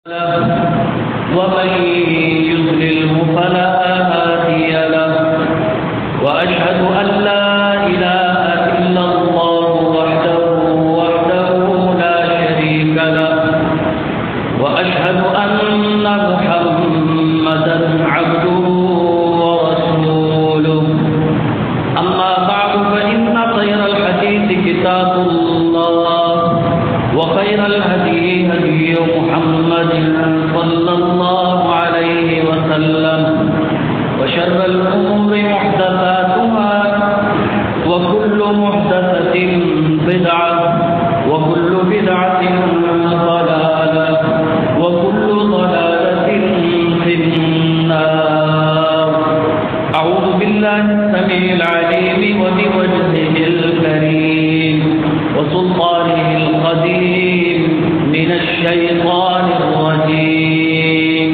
ومن يضلله فلا هادي له وأشهد أن لا إله إلا الله وحده لا شريك له وأشهد أن محمدا عبده ورسوله أما بعد فإن خير الحديث كتاب الله وخير الهدي هدي محمد صلى الله عليه وسلم وشر الأمور محدثاتها وكل محدثة بدعة وكل بدعة ضلالة وكل ضلالة في النار. أعوذ بالله السميع العليم وبوجهه الكريم وسلطانه القديم من الشيطان الرجيم.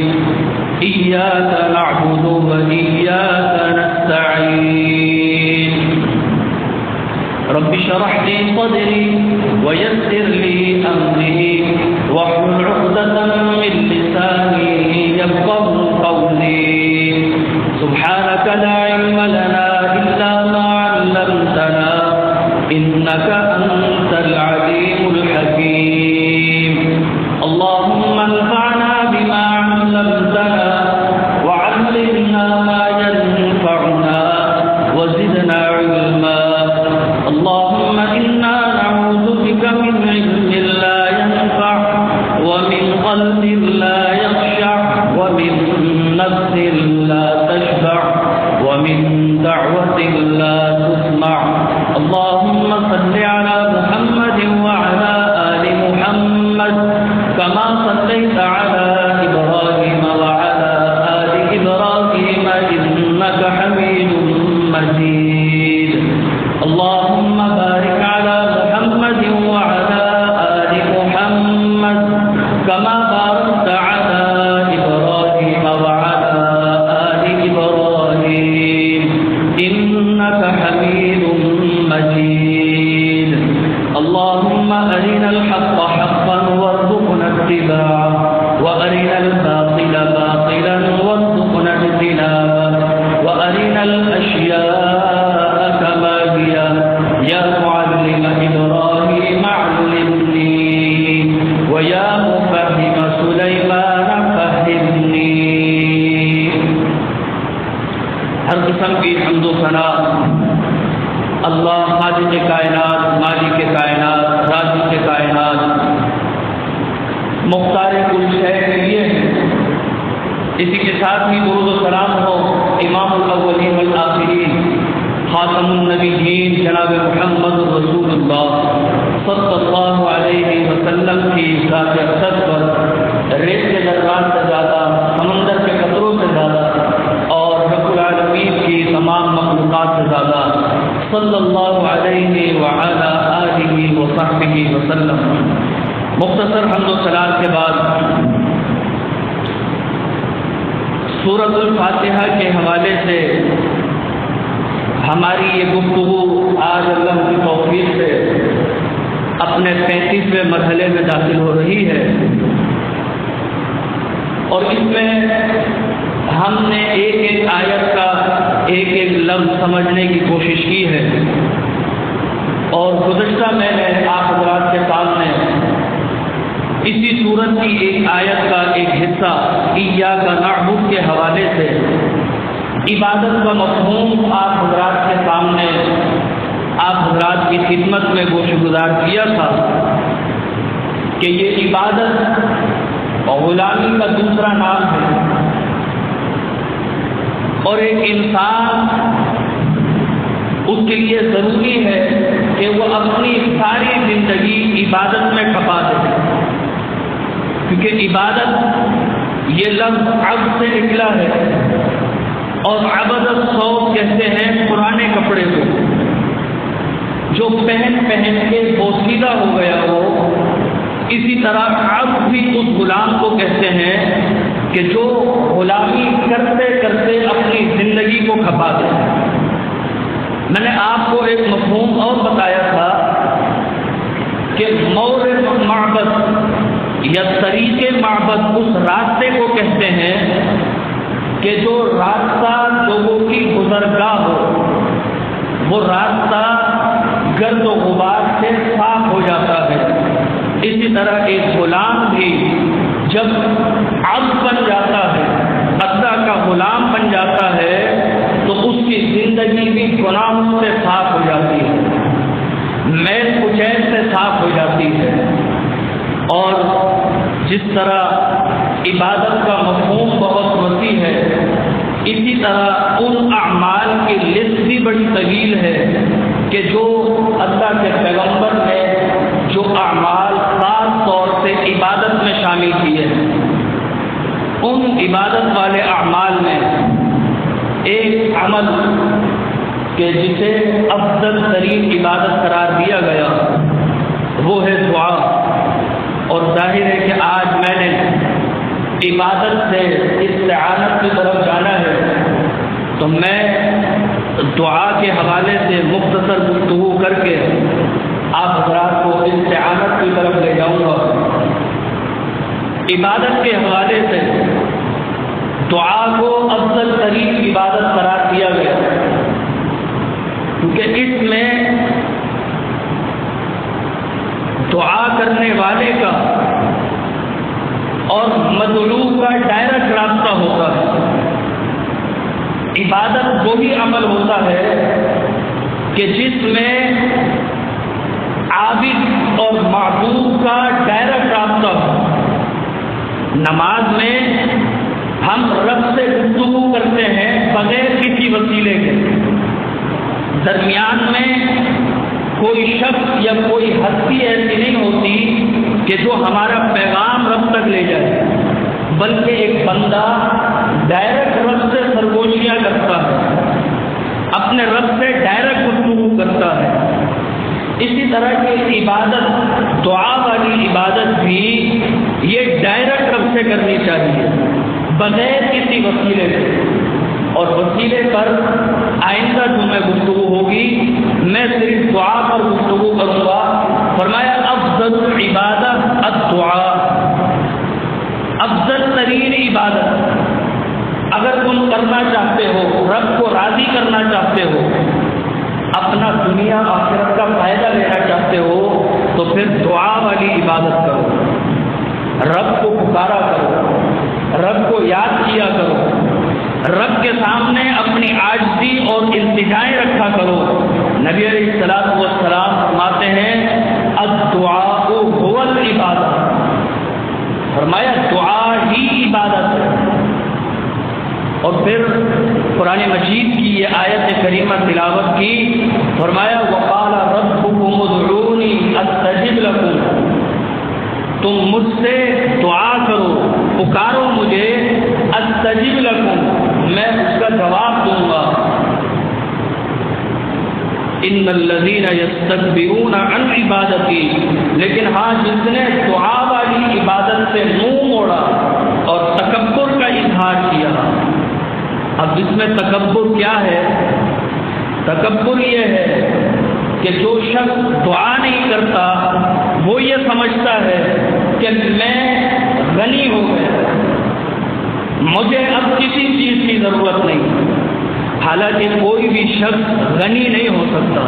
إياك نعبد وإياك نستعين. رب اشرح لي صدري ويسر لي أمري واحلل عقدة من لساني يفقهوا قولي. سبحانك لا علم لنا إلا ما علمتنا إنك أنت العليم الحكيم. اللهم انفعنا بما علمتنا وعلمنا ما ينفعنا وزدنا علما. اللهم إنا نعوذ بك من علم لا ينفع ومن قلب لا يخشع ومن نفس لا تشبع ومن دعوة لا تسمع. اللهم صل على محمد وعلى آل محمد كما صليت على إبراهيم وعلى آل إبراهيم إنك حميد مجيد. اللهم بارك على محمد وعلى آل محمد كما باركت على إبراهيم وعلى آل إبراهيم إنك حميد مجيد. اللهم أرنا الحق حقا وارزقنا اتباعه وأرنا الباطل باطلا وارزقنا اجتنابه وأرنا الأشياء كما هي. يا معلم إبراهيم علمني ويا مفهم سليمان فهمني. ہر قسم کی حمد و ثنا اللہ خالق کائنات، مالک کائنات، رازق کائنات، مختار کل شے کے لیے ہے. اسی کے ساتھ ہی درود و سلام ہو امام الاولین والآخرین خاتم النبیین جناب محمد رسول اللہ صلی اللہ علیہ وسلم کی ذات اقدس پر ریت کے ذرات سے زیادہ، سمندر کے قطروں سے زیادہ اور رب العالمین کی تمام مخلوقات سے زیادہ صلی اللہ علیہ وعلی آلہ وصحبہ وسلم. مختصر حمد و ثنا کے بعد سورۃ الفاتحہ کے حوالے سے ہماری یہ گفتگو آج اللہ کی توفیق سے اپنے 35ویں مرحلے میں داخل ہو رہی ہے، اور اس میں ہم نے ایک ایک آیت کا ایک ایک لفظ سمجھنے کی کوشش کی ہے. اور گزشتہ میں نے آپ حضرات کے سامنے اسی سورت کی ایک آیت کا ایک حصہ ایاک نعبد کے حوالے سے عبادت کا مفہوم آپ حضرات کے سامنے آپ حضرات کی خدمت میں گوش گزار کیا تھا کہ یہ عبادت غلامی کا دوسرا نام ہے، اور ایک انسان اس کے لیے ضروری ہے کہ وہ اپنی ساری زندگی عبادت میں کھپا دے، کیونکہ عبادت یہ لفظ عبد سے نکلا ہے، اور عبد الثوب کہتے ہیں پرانے کپڑے کو جو پہن کے بوسیدہ ہو گیا ہو. اسی طرح عبد بھی اس غلام کو کہتے ہیں کہ جو غلامی کرتے کرتے اپنی زندگی کو کھپا دے. میں نے آپ کو ایک مفہوم اور بتایا تھا کہ مورد معبد یا طریق معبد اس راستے کو کہتے ہیں کہ جو راستہ لوگوں کی گزرگاہ ہو، وہ راستہ گرد و غبار سے صاف ہو جاتا ہے۔ اسی طرح ایک غلام بھی جب عبد بن جاتا ہے، اللہ کا غلام بن جاتا ہے، تو اس کی زندگی بھی گناہوں سے صاف ہو جاتی ہے، میل کچیل سے صاف ہو جاتی ہے۔ اور جس طرح عبادت کا مفہوم بہت وسیع ہے، اسی طرح ان اعمال کی لسٹ بھی بڑی طویل ہے کہ جو اللہ کے پیغمبر نے جو اعمال خاص طور سے عبادت میں شامل کیے ہیں، ان عبادت والے اعمال میں ایک عمل کہ جسے افضل ترین عبادت قرار دیا گیا وہ ہے دعا۔ اور ظاہر ہے کہ آج میں نے عبادت سے استعانت کی طرف جانا ہے، تو میں دعا کے حوالے سے مختصر گفتگو کر کے آپ حضرات کو استعانت کی طرف لے جاؤں گا۔ عبادت کے حوالے سے دعا کو افضل ترین عبادت قرار دیا گیا، کیونکہ اس میں دعا کرنے والے کا اور مدعو کا ڈائریکٹ رابطہ ہوتا ہے۔ عبادت وہی عمل ہوتا ہے کہ جس میں عابد اور معبود کا ڈائریکٹ رابطہ ہو۔ نماز میں ہم رب سے گفتگو کرتے ہیں بغیر کسی وسیلے کے، درمیان میں کوئی شخص یا کوئی ہستی ایسی نہیں ہوتی کہ جو ہمارا پیغام رب تک لے جائے، بلکہ ایک بندہ ڈائریکٹ رب سے سرگوشیاں کرتا ہے، اپنے رب سے ڈائریکٹ گفتگو کرتا ہے۔ اسی طرح کی عبادت، دعا والی عبادت بھی یہ ڈائریکٹ رب سے کرنی چاہیے بغیر کسی وسیلے سے۔ اور وسیلے پر آئندہ جو میں گفتگو ہوگی میں صرف دعا پر گفتگو کروں گا۔ فرمایا افضل عبادت الدعاء، افضل ترین عبادت اگر تم کرنا چاہتے ہو، رب کو راضی کرنا چاہتے ہو، اپنا دنیا آخرت کا فائدہ لینا چاہتے ہو، تو پھر دعا والی عبادت کرو، رب کو پکارا کرو، رب کو یاد کیا کرو، رب کے سامنے اپنی عاجزی اور التجائیں رکھا کرو۔ نبی علیہ الصلوۃ والسلام فرماتے ہیں الدعاء هو العبادہ، فرمایا دعا ہی عبادت ہے۔ اور پھر قرآن مجید کی یہ آیت کریمہ تلاوت کی، فرمایا وقال ربکم ادعونی استجب لکم، تم مجھ سے دعا کرو، پکارو مجھے، استجب لکم، میں اس کا جواب دوں گا۔ ان الذین یستکبرون عن عبادتی، لیکن ہاں جس نے دعا والی عبادت سے منہ موڑا اور تکبر کا اظہار کیا۔ اب اس میں تکبر کیا ہے؟ تکبر یہ ہے کہ جو شخص دعا نہیں کرتا وہ یہ سمجھتا ہے کہ میں غنی ہو گیا، مجھے اب کسی چیز کی ضرورت نہیں۔ حالانکہ کوئی بھی شخص غنی نہیں ہو سکتا،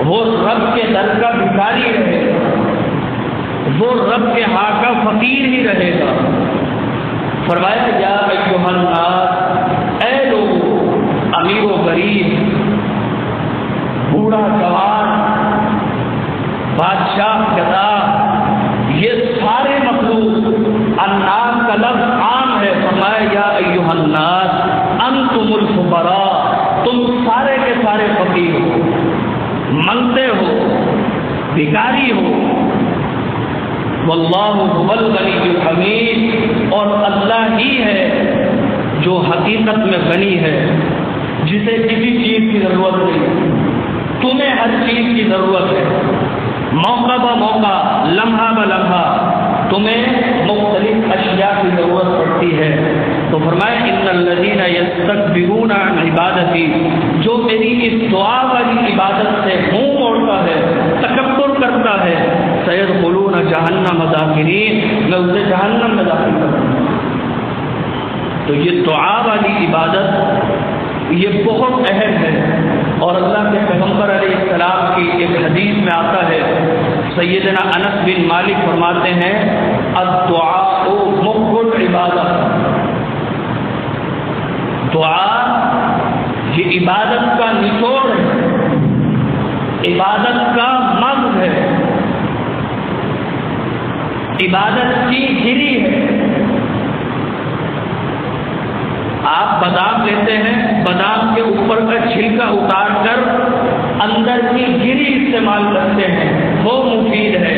وہ رب کے در کا بھکاری رہے گا، وہ رب کے ہاں کا فقیر ہی رہے گا۔ فرمایا یا ایھا الناس، اے لوگ، امیر و غریب، بوڑھا جوان، بادشاہ گدا، یہ سارے مخلوق، الناس کا لفظ عام ہے۔ فرمایا یا ایھا الناس انتم الفقراء، تم سارے کے سارے فقیر ہو، منگتے ہو، بھکاری ہو۔ واللہ هو الغنی الحمید، اور اللہ ہی ہے جو حقیقت میں غنی ہے، جسے کسی چیز کی ضرورت نہیں۔ تمہیں ہر چیز کی ضرورت ہے، موقع بہ موقع، لمحہ بہ لمحہ تمہیں مختلف اشیاء کی ضرورت پڑتی ہے۔ تو فرمایا ان الذین یستکبرون عن عبادتی، جو میری اس دعا والی عبادت سے منہ موڑتا ہے، تکبر کرتا ہے، سيدخلون جہنم داخرین، میں اسے جہنم میں داخل کروں گا۔ تو یہ دعا والی عبادت یہ بہت اہم ہے، اور اللہ کے پیغمبر علیہ السلام کی ایک حدیث میں آتا ہے، سیدنا انس بن مالک فرماتے ہیں الدعاء مخ العبادت، دعا یہ عبادت کا نچوڑ ہے، عبادت کا مغز ہے، عبادت کی گری ہے۔ آپ بادام لیتے ہیں، بادام کے اوپر کا چھلکا اتار کر اندر کی گری استعمال کرتے ہیں، وہ مفید ہے،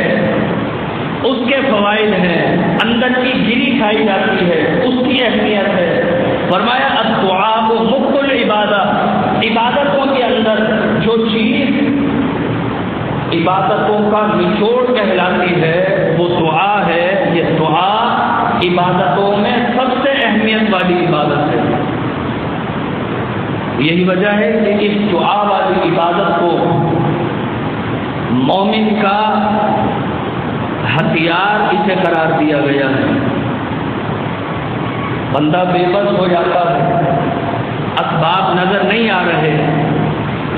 اس کے فوائد ہیں، اندر کی گری کھائی جاتی ہے، اس کی اہمیت ہے۔ فرمایا الدعاء مخ العبادہ، عبادتوں کے اندر جو چیز عبادتوں کا نچوڑ کہلاتی ہے وہ دعا ہے۔ یہ دعا عبادتوں میں سب سے اہمیت والی عبادت ہے۔ یہی وجہ ہے کہ اس دعا والی عبادت کو مومن کا ہتھیار اسے قرار دیا گیا ہے۔ بندہ بے بس ہو جاتا ہے، اسباب نظر نہیں آ رہے،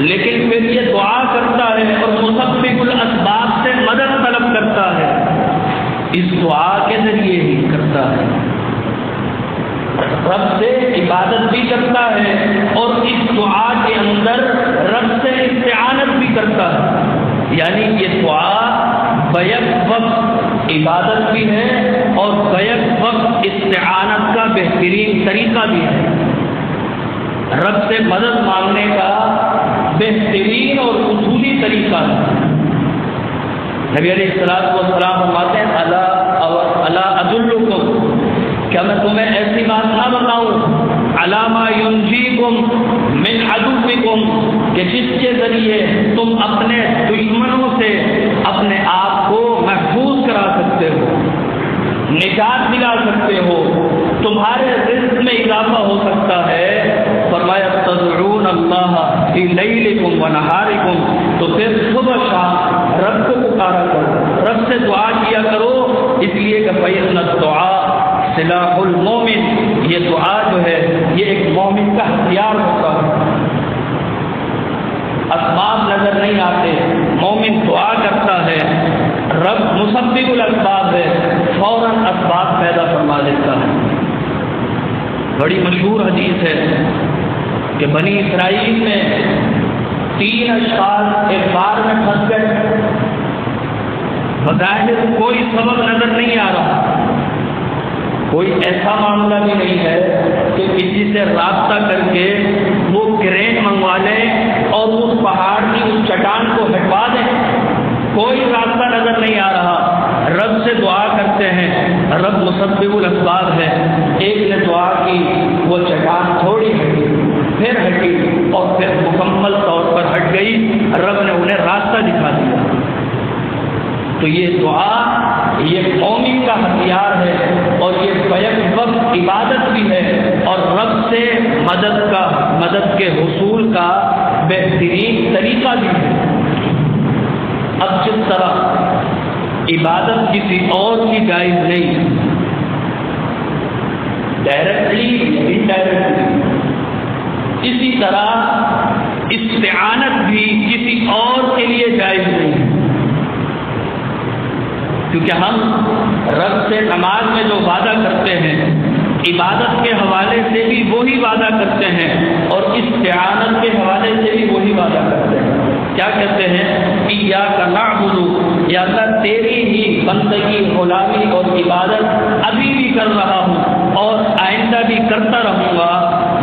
لیکن پھر یہ دعا کرتا ہے اور مسبب الاسباب سے مدد طلب کرتا ہے، اس دعا کے ذریعے ہی کرتا ہے، رب سے عبادت بھی کرتا ہے اور اس دعا کے اندر رب سے استعانت بھی کرتا ہے۔ یعنی یہ دعا بیک وقت عبادت بھی ہے اور بیک وقت استعانت کا بہترین طریقہ بھی ہے، رب سے مدد مانگنے کا بہترین اور اصولی طریقہ ہے۔ نبی علیہ الصلوۃ والسلام فرماتے ہیں الا ادلکم، کیا میں تمہیں ایسی بات نہ بتاؤں علی ما ینجیکم من عدوکم، کہ جس کے ذریعے تم اپنے دشمنوں سے اپنے آپ کو محفوظ کرا سکتے ہو، نجات دلا سکتے ہو، تمہارے رزق میں اضافہ ہو سکتا ہے۔ فرمایا تدعون اللہ فی لیلکم و نہارکم، تو پھر صبح شام رب کو پکارا کرو، رب سے دعا کیا کرو، اس لیے کہ فإن الدعاء سلاح المومن، یہ دعا جو ہے یہ ایک مومن کا ہتھیار ہوتا ہے۔ اسباب نظر نہیں آتے، مومن دعا کرتا ہے، رب مسبب الاسباب ہے، فوراً اسباب پیدا فرما دیتا ہے۔ بڑی مشہور حدیث ہے کہ بنی اسرائیل میں 3 اشخاص ایک غار میں پھنس گئے، بظاہر کوئی سبب نظر نہیں آ رہا، کوئی ایسا معاملہ بھی نہیں ہے کہ کسی سے رابطہ کر کے وہ کرین منگوا لیں اور اس پہاڑ کی اس چٹان کو ہٹوا دیں، کوئی راستہ نظر نہیں آ رہا، رب سے دعا کرتے ہیں، رب مسبب الاسباب ہے۔ ایک نے دعا کی، وہ چٹان تھوڑی ہٹی، پھر ہٹی اور پھر مکمل طور پر ہٹ گئی، رب نے انہیں راستہ دکھا دیا۔ تو یہ دعا یہ مومن کا ہتھیار ہے اور یہ بیک وقت عبادت بھی ہے اور رب سے مدد کے حصول کا بہترین طریقہ بھی ہے۔ اب جس طرح عبادت کسی اور کی جائز نہیں، ڈائریکٹلی انڈائریکٹلی، اسی طرح استعانت بھی کسی اور کے لیے جائز نہیں، کیونکہ ہم رب سے نماز میں جو وعدہ کرتے ہیں، عبادت کے حوالے سے بھی وہی وعدہ کرتے ہیں اور استعانت کے حوالے سے بھی وہی وعدہ کرتے ہیں۔ کیا کہتے ہیں؟ ایاک نعبد، یا اللہ تیری ہی بندگی، غلامی اور عبادت ابھی بھی کر رہا ہوں اور آئندہ بھی کرتا رہوں گا،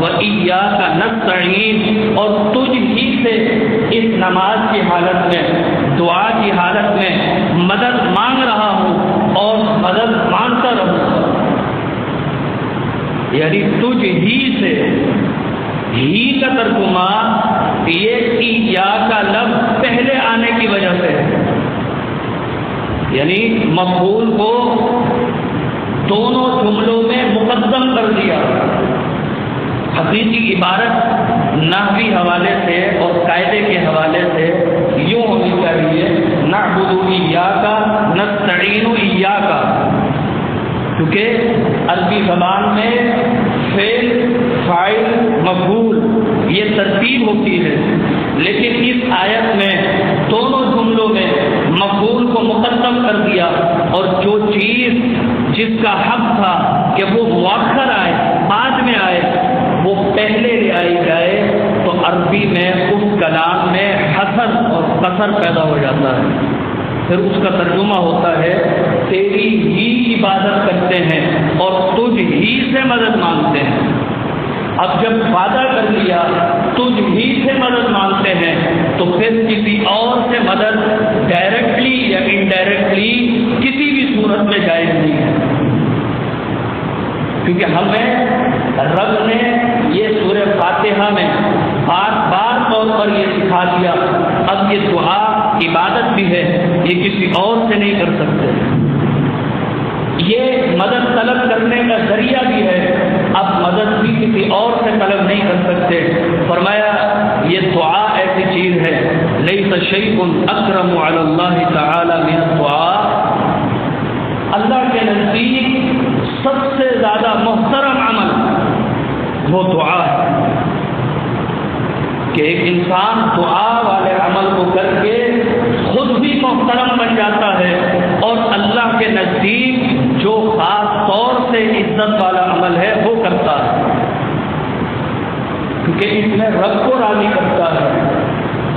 وَإِيَّاكَ نَسْتَعِينُ، اور تجھ ہی سے اس نماز کی حالت میں، دعا کی حالت میں مدد مانگ رہا ہوں اور مدد مانگتا رہوں گا۔ یعنی تجھ ہی سے، ہی کا ترجمہ یہ یا کا لفظ پہلے آنے کی وجہ سے ہے، یعنی مفعول کو دونوں جملوں میں مقدم کر دیا۔ حقیقی عبارت نحوی حوالے سے اور قاعدے کے حوالے سے یوں ہونی چاہیے، نعبد ایاک نستعین ایاک، کیونکہ عربی زبان میں فعل، فاعل، مفعول یہ ترتیب ہوتی ہے، لیکن اس آیت میں دونوں جملوں میں مفعول کو مقدم کر دیا، اور جو چیز جس کا حق تھا کہ وہ مؤخر آئے، بعد میں آئے، وہ پہلے لے آئی جائے، تو عربی میں اس کلام میں حصر اور قصر پیدا ہو جاتا ہے۔ پھر اس کا ترجمہ ہوتا ہے تیری ہی عبادت کرتے ہیں اور تجھ ہی سے مدد مانگتے ہیں۔ اب جب وعدہ کر لیا تجھ ہی سے مدد مانگتے ہیں، تو پھر کسی اور سے مدد ڈائریکٹلی یا انڈائریکٹلی کسی بھی صورت میں جائز نہیں ہے، کیونکہ ہمیں رب نے یہ سورہ فاتحہ میں بار بار طور پر یہ سکھا دیا، اب یہ دعا عبادت بھی ہے، یہ کسی اور سے نہیں کر سکتے، یہ مدد طلب کرنے کا ذریعہ بھی ہے، اب مدد بھی کسی اور سے طلب نہیں کر سکتے۔ فرمایا یہ دعا ایسی چیز ہے، لیس شیء اکرم علی اللہ تعالی من الدعاء، اللہ کے نزدیک سب سے زیادہ محترم عمل وہ دعا ہے، کہ ایک انسان دعا والے عمل کو کر کے خود بھی محترم بن جاتا ہے، اور اللہ کے نزدیک جو خاص طور سے عزت والا عمل ہے وہ کرتا ہے، کیونکہ اس میں رب کو راضی کرتا ہے،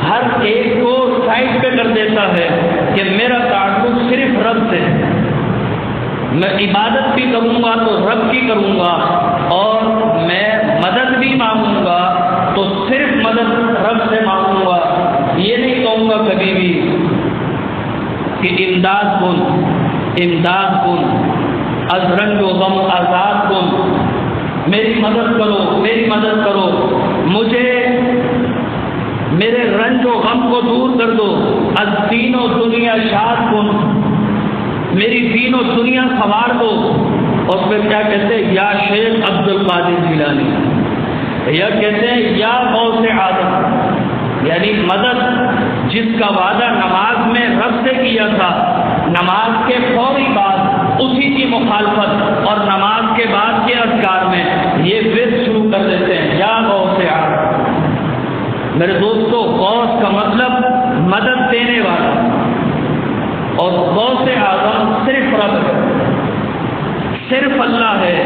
ہر ایک کو سائڈ پہ کر دیتا ہے کہ میرا تعلق صرف رب سے ہے، میں عبادت بھی کروں گا تو رب کی کروں گا، اور میں مدد بھی مانگوں گا تو صرف مدد رب سے مانگوں گا، یہ نہیں کہوں گا کبھی بھی کہ امداد کن، امداد کن، از رنج و غم آزاد کن، میری مدد کرو، میری مدد کرو، مجھے میرے رنج و غم کو دور کر دو، از دین و دنیا شاد کن، میری دین و دنیا سنوار دو۔ اور پھر کیا کہتے ہیں؟ یا شیخ عبد القادر جیلانی، یا کہتے ہیں یا غوث اعظم، یعنی مدد جس کا وعدہ نماز میں رب سے کیا تھا، نماز کے فوری بعد اسی کی مخالفت اور نماز کے بعد کے اذکار میں یہ ورد شروع کر دیتے ہیں، یا غوث اعظم۔ میرے دوستو، غوث کا مطلب مدد دینے والا، اور غوث اعظم صرف رب ہے، صرف اللہ ہے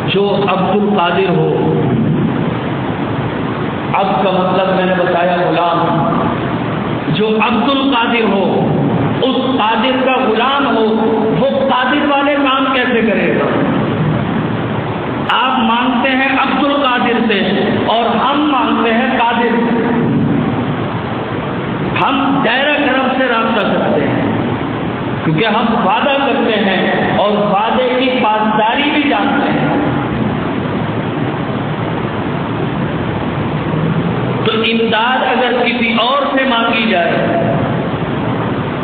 جو عبد القادر ہو۔ عبد کا مطلب میں نے بتایا غلام، جو عبد القادر ہو، اس قادر کا غلام ہو، وہ قادر والے کام کیسے کرے گا؟ آپ مانگتے ہیں عبد القادر سے اور ہم مانگتے ہیں قادر سے، ہم ڈائریکٹ رب سے رابطہ کرتے ہیں، کیونکہ ہم وعدہ کرتے ہیں اور وعدے کی پاسداری بھی جانتے ہیں۔ تو امداد اگر کسی اور سے مانگی جائے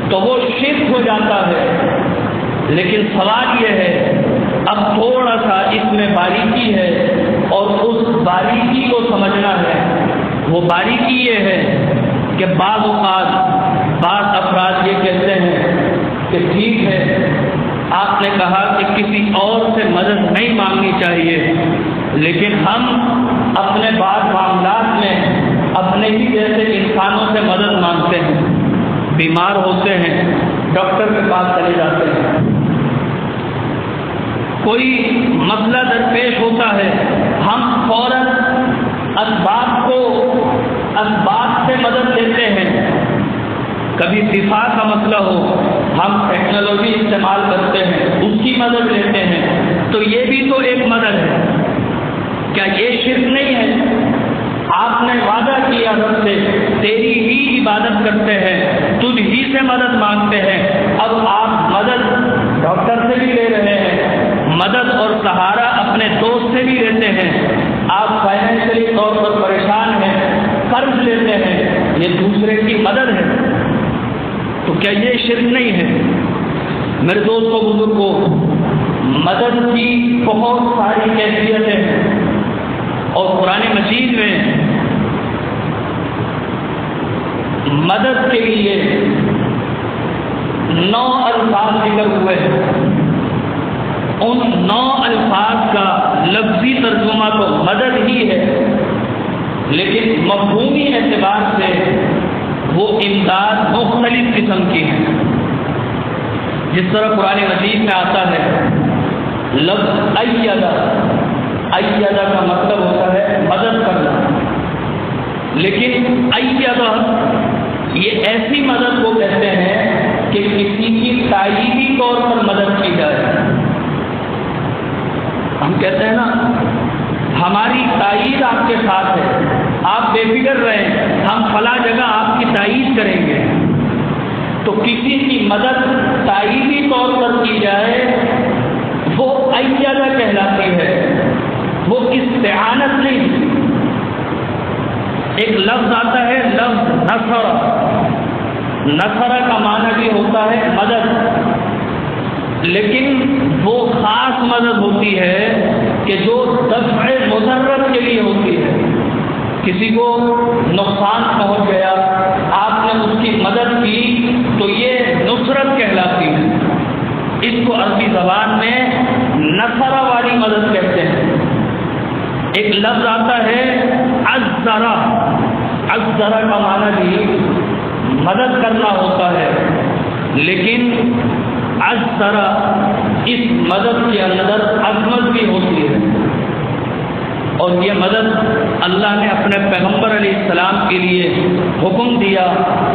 تو وہ شرک ہو جاتا ہے، لیکن سوال یہ ہے، اب تھوڑا سا اس میں باریکی ہے اور اس باریکی کو سمجھنا ہے۔ وہ باریکی یہ ہے کہ بعض اوقات بعض افراد یہ کہتے ہیں کہ ٹھیک ہے آپ نے کہا کہ کسی اور سے مدد نہیں مانگنی چاہیے، لیکن ہم اپنے بعض معاملات میں اپنے ہی جیسے انسانوں سے مدد مانگتے ہیں، بیمار ہوتے ہیں ڈاکٹر کے پاس چلے جاتے ہیں، کوئی مسئلہ درپیش ہوتا ہے ہم فوراً اسباب سے مدد لیتے ہیں، کبھی دفاع کا مسئلہ ہو ہم ٹیکنالوجی استعمال کرتے ہیں، اس کی مدد لیتے ہیں، تو یہ بھی تو ایک مدد ہے۔ کیا یہ شرک نہیں ہے؟ آپ نے وعدہ کیا رب سے تیری ہی عبادت کرتے ہیں، تجھ ہی سے مدد مانگتے ہیں، اب آپ مدد ڈاکٹر سے بھی لے رہے ہیں، مدد اور سہارا اپنے دوست سے بھی لیتے ہیں، آپ فائنینشلی طور پر پریشان ہیں، قرض لیتے ہیں، یہ دوسرے کی مدد ہے، تو کیا یہ شرک نہیں ہے؟ میرے دوستوں بزرگوں، مدد کی بہت ساری کیفیتیں ہیں، اور قرآن مجید میں مدد کے لیے 9 الفاظ ذکر ہوئے ہیں، ان 9 الفاظ کا لفظی ترجمہ تو مدد ہی ہے، لیکن مفہومی اعتبار سے وہ امداد مختلف قسم کی ہے۔ جس طرح قرآن مجید میں آتا ہے لفظ ایدہ، ایدہ کا مطلب ہوتا ہے مدد کرنا، لیکن ایدہ یہ ایسی مدد کو کہتے ہیں کہ کسی کی تائیدی طور پر مدد کی جائے۔ ہم کہتے ہیں نا ہماری تائید آپ کے ساتھ ہے، آپ بے فکر رہیں، ہم فلاں جگہ آپ کی تائید کریں گے۔ تو کسی کی مدد تائیدی طور پر کی جائے وہ ایدہ کہلاتی ہے، وہ استعانت نہیں۔ ایک لفظ آتا ہے لفظ نصر، نصر کا معنی بھی ہوتا ہے مدد، لیکن وہ خاص مدد ہوتی ہے کہ جو دفع مضرت کے لیے ہوتی ہے۔ کسی کو نقصان پہنچ گیا، آپ نے اس کی مدد کی تو یہ نصرت کہلاتی ہے۔ اس کو عربی زبان میں نصر والی مدد کہتے ہیں۔ ایک لفظ آتا ہے عزرا، عزرا کا معنی بھی مدد کرنا ہوتا ہے، لیکن عزرا اس مدد کے اندر عظمت بھی ہوتی ہے، اور یہ مدد اللہ نے اپنے پیغمبر علیہ السلام کے لیے حکم دیا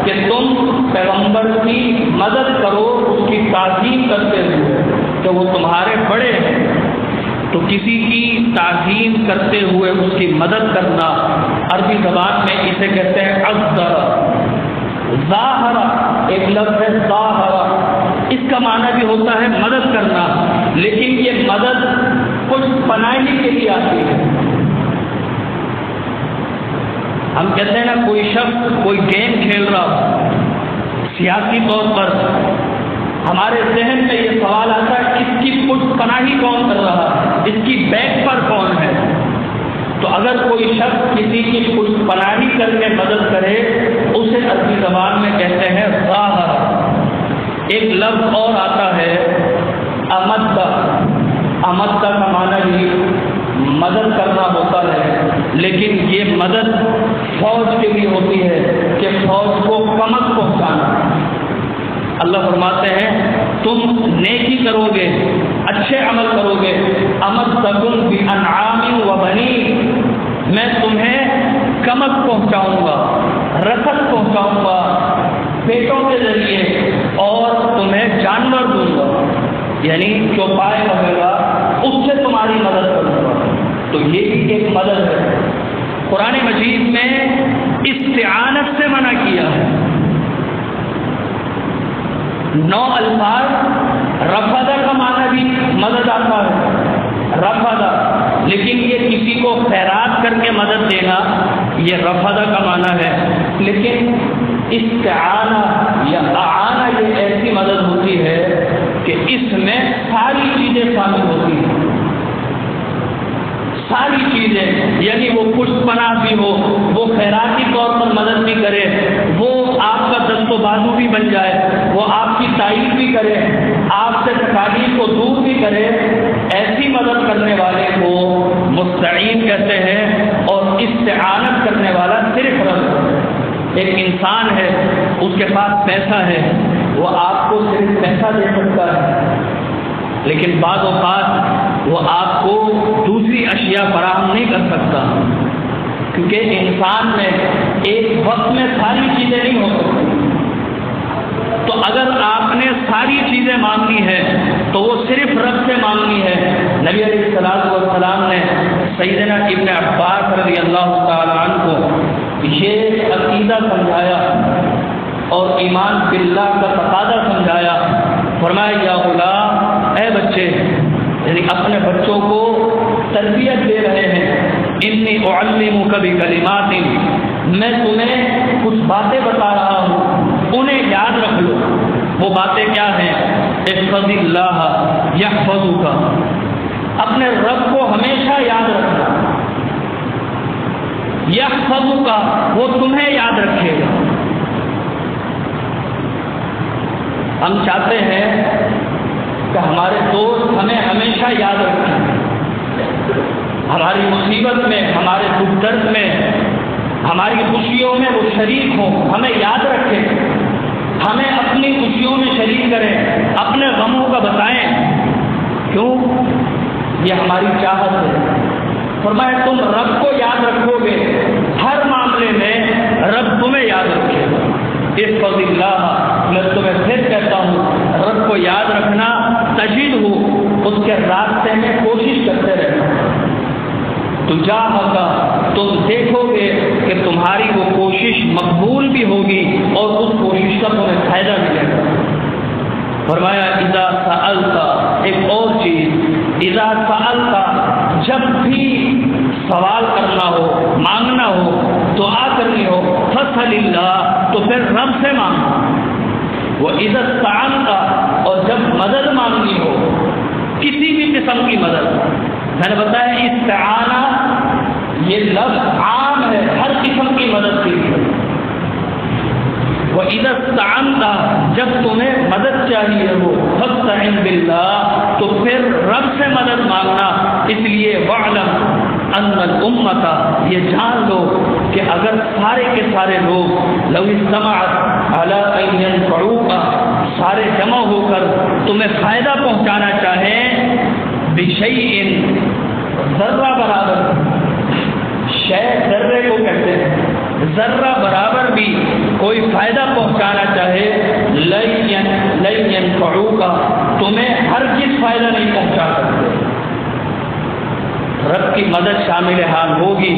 کہ تم پیغمبر کی مدد کرو اس کی تعظیم کرتے ہوئے کہ وہ تمہارے بڑے ہیں۔ تو کسی کی تعظیم کرتے ہوئے اس کی مدد کرنا عربی زبان میں اسے کہتے ہیں عزرا۔ ظاہرہ ایک لفظ ہے ظاہرہ، اس کا معنی بھی ہوتا ہے مدد کرنا، لیکن یہ مدد کچھ پناہی کے لیے آتی ہے۔ ہم کہتے ہیں نا کوئی شخص کوئی گیم کھیل رہا سیاسی طور پر، ہمارے ذہن میں یہ سوال آتا ہے اس کی کچھ پناہی کون کر رہا، اس کی بیک پر کون ہے؟ تو اگر کوئی شخص کسی کی کچھ پناہی کر کے مدد کرے اسے عربی زبان میں کہتے ہیں ظاہر۔ ایک لفظ اور آتا ہے امدہ، امدہ کا معنی بھی مدد کرنا ہوتا ہے، لیکن یہ مدد فوج کے لیے ہوتی ہے کہ فوج کو کمک پہنچانا۔ اللہ فرماتے ہیں تم نیکی کرو گے، اچھے عمل کرو گے، امدکم بانعام و بنین، میں تمہیں کمک پہنچاؤں گا، رسد پہنچاؤں گا پیٹوں کے ذریعے، اور تمہیں جانور دوں گا، یعنی چوپائے وغیرہ اس سے تمہاری مدد کروں گا۔ تو یہ بھی ایک مدد ہے۔ قرآن مجید میں استعانت سے منع کیا ہے۔ 9 الفاظ، رفضہ کا معنی بھی مدد آتا ہے، رفضہ، لیکن یہ کسی کو خیرات کر کے مدد دینا یہ رفضہ کا معنی ہے، لیکن استعانہ یا اعانہ یہ ایسی مدد ہوتی ہے کہ اس میں ساری چیزیں شامل ہوتی ہیں، ساری چیزیں، یعنی وہ کچھ پناہ بھی ہو، وہ خیراتی طور پر مدد بھی کرے، وہ آپ کا دست و بازو بھی بن جائے، وہ آپ کی تائید بھی کرے، آپ سے تکالیف کو دور بھی کرے، ایسی مدد کرنے والے کو مستعین کہتے ہیں۔ اور استعانت کرنے والا صرف رب، ایک انسان ہے اس کے پاس پیسہ ہے، وہ آپ کو صرف پیسہ دے سکتا ہے، لیکن بعض اوقات وہ آپ کو دوسری اشیاء فراہم نہیں کر سکتا، کیونکہ انسان میں ایک وقت میں ساری چیزیں نہیں ہو سکتی۔ تو اگر آپ نے ساری چیزیں مانگی ہے تو وہ صرف رب سے مانگنی ہے۔ نبی علیہ الصلوۃ والسلام نے سیدنا ابن عباس رضی اللہ تعالیٰ عنہ کو یہ عقیدہ سمجھایا اور ایمان باللہ کا تقاضا سمجھایا۔ فرمایا یا غلام، اے بچے، یعنی اپنے بچوں کو تربیت دے رہے ہیں، انی اعلمک بکلمات، میں تمہیں کچھ باتیں بتا رہا ہوں، انہیں یاد رکھ لو۔ وہ باتیں کیا ہیں؟ احفظ اللہ یحفظک، اپنے رب کو ہمیشہ یاد رکھنا، یحفظک، وہ تمہیں یاد رکھے گا۔ ہم چاہتے ہیں کہ ہمارے دوست ہمیں ہمیشہ یاد رکھیں، ہماری مصیبت میں، ہمارے دکھ درد میں، ہماری خوشیوں میں وہ شریک ہوں، ہمیں یاد رکھیں، ہمیں اپنی خوشیوں میں شریک کریں، اپنے غموں کا بتائیں۔ کیوں؟ یہ ہماری چاہت ہے۔ فرمایا تم رب کو یاد رکھو گے، ہر معاملے میں رب تمہیں یاد رکھے گا۔ احفظ اللہ، میں تمہیں پھر کہتا ہوں، رب کو یاد رکھنا، تجد ہو، اس کے راستے میں کوشش کرتے رہنا۔ تجاہک، تم دیکھو گے کہ تمہاری وہ کوشش مقبول بھی ہوگی اور اس کوشش کا تمہیں فائدہ ملے گا۔ فرمایا اذا سألت، ایک اور چیز، اذا سألت، جب بھی سوال کرنا ہو، مانگنا ہو، دعا کرنی ہو، فاسأل اللہ، تو پھر رب سے مانگو۔ وَإِذَا اسْتَعَنْتَ، اور جب مدد مانگنی ہو، کسی بھی قسم کی مدد، میں نے بتایا استعانہ یہ لفظ عام ہے ہر قسم کی مدد کے لیے۔ وَإِذَا اسْتَعَنْتَ، جب تمہیں مدد چاہیے ہو، فَاسْتَعِنْ بِاللَّهِ، تو پھر رب سے مدد مانگنا۔ اس لیے وَاعْلَمْ أَنَّ الْأُمَّةَ، یہ جان لو کہ اگر سارے کے سارے لوگ لَوْ اجْتَمَعَتْ عَلَىٰ أَن يَنفَعُوكَ، سارے جمع ہو کر تمہیں فائدہ پہنچانا چاہیں، بِشَيْءٍ، ذرہ برابر، شے ذرے کو کہتے ہیں، ذرہ برابر بھی کوئی فائدہ پہنچانا چاہے، لَن يَنفَعُوكَ، تمہیں ہرگز فائدہ نہیں پہنچا سکتے۔ رب کی مدد شامل حال ہوگی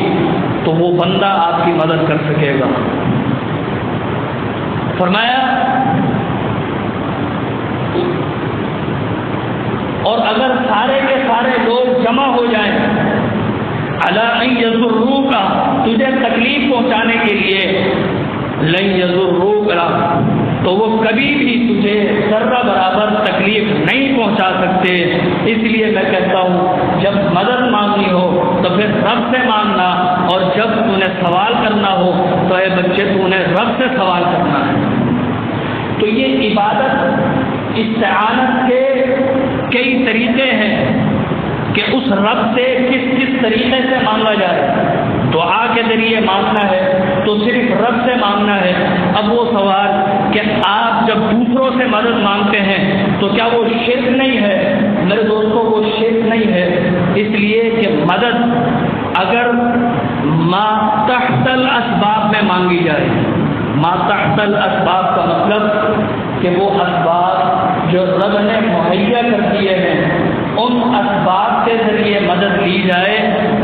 تو وہ بندہ آپ کی مدد کر سکے گا۔ فرمایا اور اگر سارے کے سارے لوگ جمع ہو جائیں، علی ان یضروک، تجھے تکلیف پہنچانے کے لیے، لن یضروک، تو وہ کبھی بھی تجھے ذرہ برابر تکلیف نہیں پہنچا سکتے۔ اس لیے میں کہتا ہوں جب مدد مانگنی ہو تو پھر رب سے مانگنا، اور جب تمہیں سوال کرنا ہو تو اے بچے تمہیں رب سے سوال کرنا ہے۔ تو یہ عبادت استعانت کے کئی طریقے ہیں کہ اس رب سے کس کس طریقے سے مانگا جائے۔ دعا کے ذریعے مانگنا ہے تو صرف رب سے مانگنا ہے۔ اب وہ سوال کہ آپ جب دوسروں سے مدد مانگتے ہیں تو کیا وہ شرک نہیں ہے؟ میرے دوستوں وہ شرک نہیں ہے، اس لیے کہ مدد اگر ما تحت الاسباب میں مانگی جائے، ما تحت الاسباب کا مطلب کہ وہ اسباب جو رب نے مہیا کر دیے ہیں ان اسباب کے ذریعے مدد لی جائے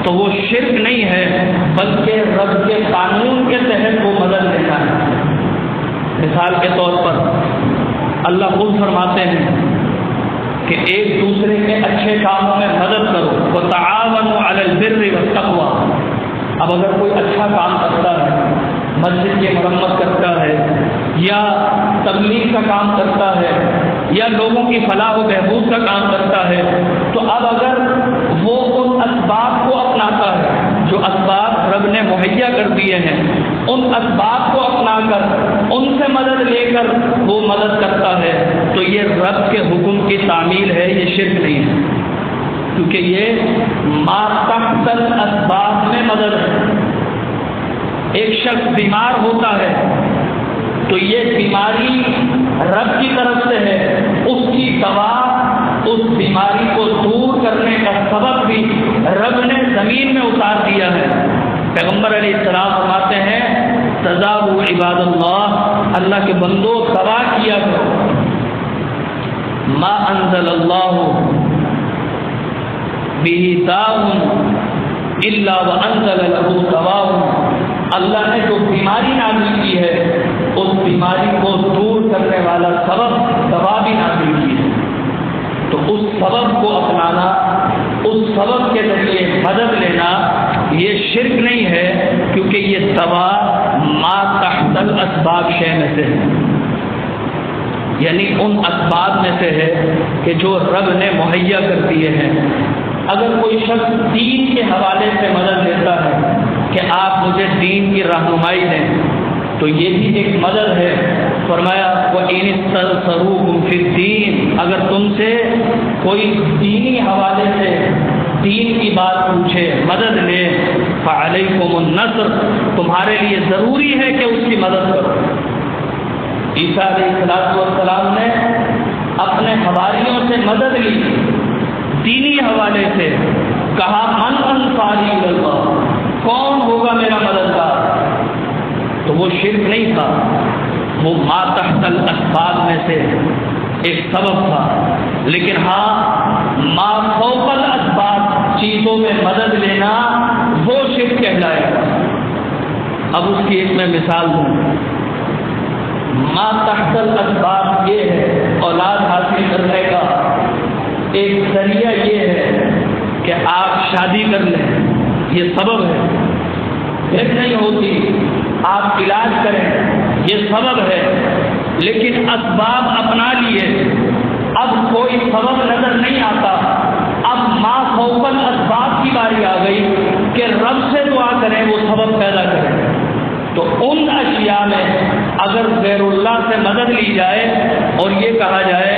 تو وہ شرک نہیں ہے، بلکہ رب کے قانون کے تحت وہ مدد لینا ہے۔ مثال کے طور پر اللہ خود فرماتے ہیں کہ ایک دوسرے کے اچھے کاموں میں مدد کرو، وتعاونوا علی البر والتقوی۔ اب اگر کوئی اچھا کام کرتا ہے، مسجد کی مرمت کرتا ہے یا تبلیغ کا کام کرتا ہے یا لوگوں کی فلاح و بہبود کا کام کرتا ہے، تو اب اگر وہ ان اسباب کو اپناتا ہے جو اسباب رب نے مہیا کر دیے ہیں، ان اسباب کو اپنا کر ان سے مدد لے کر وہ مدد کرتا ہے، تو یہ رب کے حکم کی تعمیل ہے، یہ شرک نہیں ہے، کیونکہ یہ ما تحت الاسباب میں مدد ہے۔ ایک شخص بیمار ہوتا ہے تو یہ بیماری رب کی طرف سے ہے، اس کی دوا، اس بیماری کو دور کرنے کا سبب بھی رب نے زمین میں اتار دیا ہے۔ پیغمبر علیہ السلام فرماتے ہیں تداووا عباد اللہ، اللہ کے بندو دوا کیا کرو، ما انزل اللہ بہ داء الا وانزل له دواء، اللہ نے جو بیماری نازل کی ہے اس بیماری کو دور کرنے والا سبب دوا بھی نازل کی ہے۔ تو اس سبب کو اپنانا، اس سبب کے ذریعے مدد لینا یہ شرک نہیں ہے، کیونکہ یہ دوا ما تحت الاسباب شے میں سے ہے، یعنی ان اسباب میں سے ہے کہ جو رب نے مہیا کر دیے ہیں۔ اگر کوئی شخص دین کے حوالے سے مدد لیتا ہے کہ آپ مجھے دین کی رہنمائی دیں، تو یہ بھی ایک مدد ہے. فرمایا وَإِنِ اسْتَنصَرُوكُمْ فِي الدِّينِ، اگر تم سے کوئی دینی حوالے سے دین کی بات پوچھے، مدد لے، فَعَلَيْكُمُ النَّصْرُ، تمہارے لیے ضروری ہے کہ اس کی مدد کرو. عیسیٰ علیہ السلام نے اپنے حواریوں سے مدد لی دینی حوالے سے. کہا من انصاری اللہ، کون ہوگا میرا مددگار؟ تو وہ شرک نہیں تھا، وہ ما تحت الاسباب میں سے ایک سبب تھا. لیکن ہاں ما فوق الاسباب چیزوں میں مدد لینا وہ شرک کہلائے گا. اب اس کی ایک میں مثال دوں. ما تحت الاسباب یہ ہے اولاد حاصل کرنے کا ایک ذریعہ، یہ ہے کہ آپ شادی کر لیں، یہ سبب ہے. پھر نہیں ہوتی آپ علاج کریں، یہ سبب ہے. لیکن اسباب اپنا لیے، اب کوئی سبب نظر نہیں آتا. اب ما فوق الاسباب کی باری آ گئی کہ رب سے دعا کریں وہ سبب پیدا کریں. تو ان اشیاء میں اگر غیر اللہ سے مدد لی جائے اور یہ کہا جائے